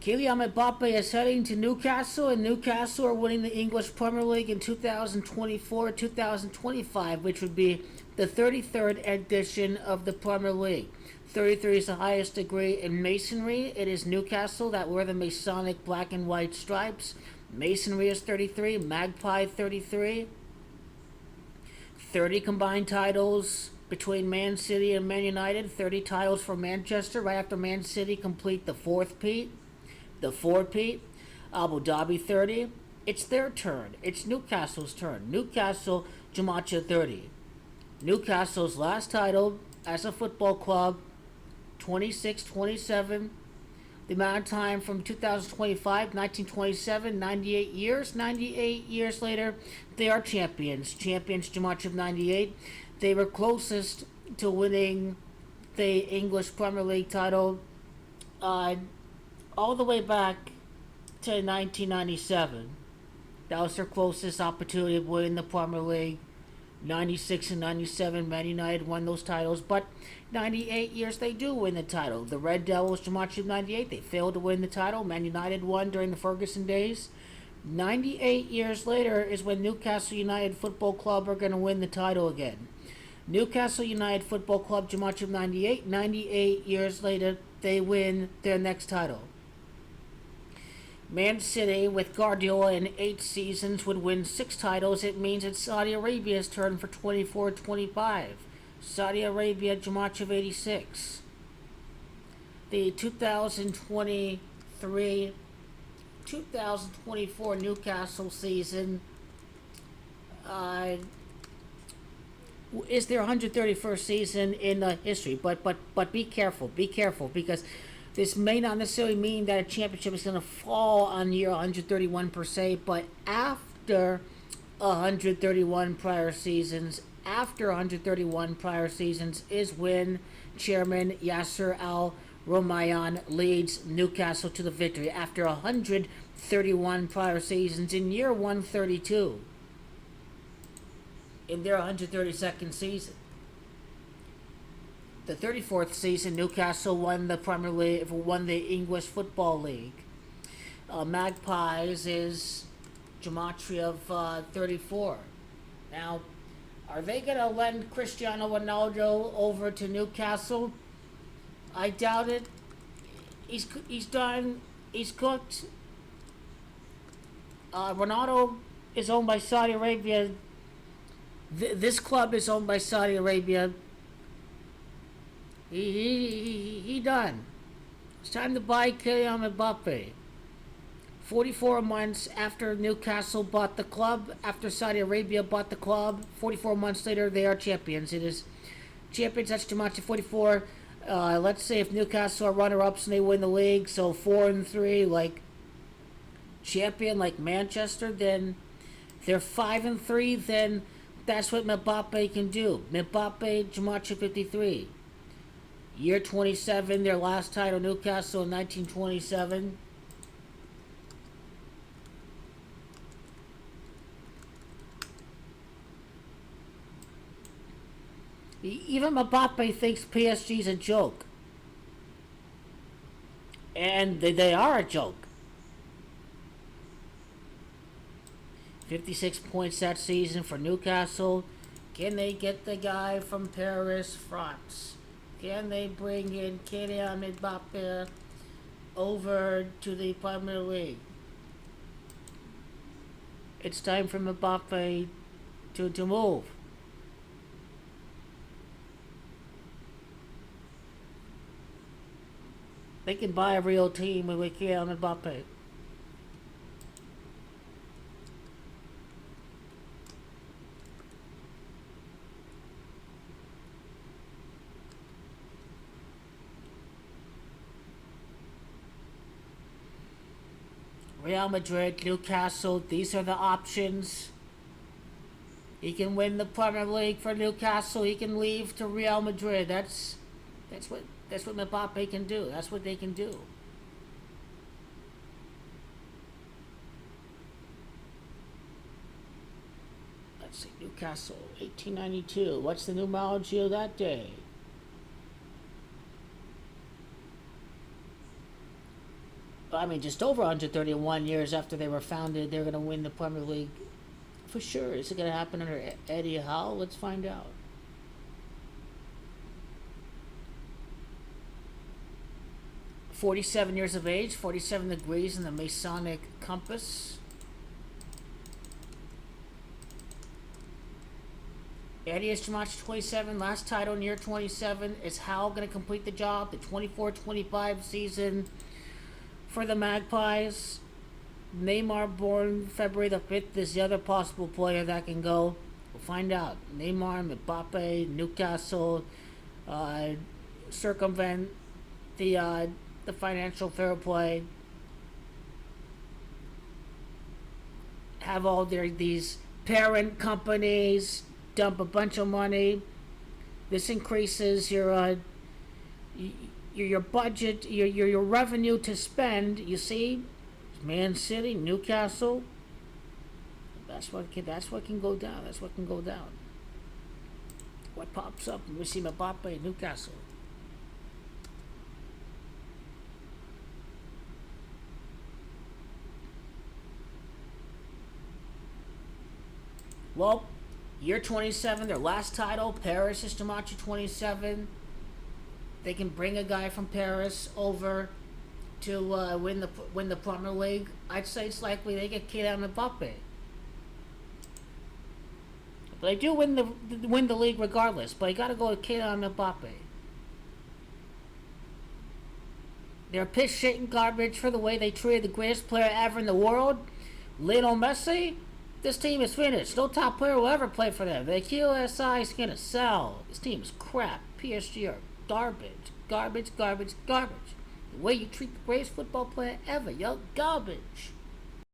Kylian Mbappe is heading to Newcastle, and Newcastle are winning the English Premier League in 2024-2025, which would be the 33rd edition of the Premier League. 33 is the highest degree in masonry. It is Newcastle that wear the masonic black and white stripes. Masonry is 33, Magpie 33. 30 combined titles between Man City and Man United. 30 titles for Manchester. Right after Man City complete the fourth peat. The fourth peat. Abu Dhabi 30. It's their turn. It's Newcastle's turn. Newcastle Jumacha 30. Newcastle's last title as a football club, 26-27. The amount of time from 2025, 1927, 98 years. 98 years later, they are champions. Champions Jumacha 98. They were closest to winning the English Premier League title all the way back to 1997. That was their closest opportunity of winning the Premier League. 96 and 97, Man United won those titles, but 98 years they do win the title. The Red Devils, Jumacha 98, they failed to win the title. Man United won during the Ferguson days. 98 years later is when Newcastle United Football Club are going to win the title again. Newcastle United Football Club, Jumacha 98, 98 years later they win their next title. Man City, with Guardiola in 8 seasons, would win 6 titles. It means it's Saudi Arabia's turn for 24-25. Saudi Arabia, Jumacha of 86. The 2023-2024 Newcastle season is their 131st season in history. But be careful, because this may not necessarily mean that a championship is going to fall on year 131 per se, but after 131 prior seasons, is when Chairman Yasser Al-Rumayyan leads Newcastle to the victory. After 131 prior seasons, in year 132, in their 132nd season. The 34th season, Newcastle won the Premier League, won the English Football League. Magpies is Gematria of 34. Now, are they going to lend Cristiano Ronaldo over to Newcastle? I doubt it. He's done. He's cooked. Ronaldo is owned by Saudi Arabia. This club is owned by Saudi Arabia. He done. It's time to buy Kylian Mbappe. 44 months after Newcastle bought the club, after Saudi Arabia bought the club, 44 months later they are champions. It is champions. That's Jumacha 44. Let's say if Newcastle are runner-ups and they win the league, so 4-3, like champion, like Manchester, then they're 5-3. Then that's what Mbappe can do. Mbappe, Jumacha 53. Year 27, their last title, Newcastle in 1927. Even Mbappe thinks PSG's a joke. And they are a joke. 56 points that season for Newcastle. Can they get the guy from Paris, France? Can they bring in Kylian Mbappe over to the Premier League? It's time for Mbappe to move. They can buy a real team with Kylian Mbappe. Real Madrid, Newcastle, these are the options. He can win the Premier League for Newcastle. He can leave to Real Madrid. That's what Mbappe can do. That's what they can do. Let's see, Newcastle, 1892. What's the numerology of that day? I mean, just over 131 years after they were founded, they're going to win the Premier League for sure. Is it going to happen under Eddie Howe? Let's find out. "47 years of age, 47 degrees in the Masonic compass." Eddie is Tremaci 27, last title in year 27. Is Howe going to complete the job? The 24-25 season for the Magpies. Neymar, born February the 5th, is the other possible player that can go. We'll find out. Neymar, Mbappe, Newcastle, circumvent the financial fair play. Have all these parent companies dump a bunch of money. This increases your budget, your revenue to spend. You see, Man City, Newcastle. That's what can go down. That's what can go down. What pops up? We see Mbappe, Newcastle. Well, year 27, their last title. Paris is Tremaci 27. They can bring a guy from Paris over to win the Premier League. I'd say it's likely they get Kylian Mbappe. But they do win the league regardless. But you got to go with Kylian Mbappe. They're piss shit and garbage for the way they treated the greatest player ever in the world, Lionel Messi. This team is finished. No top player will ever play for them. The QSI is going to sell. This team is crap. PSG are garbage. Garbage, garbage, garbage. The way you treat the greatest football player ever, yo, garbage.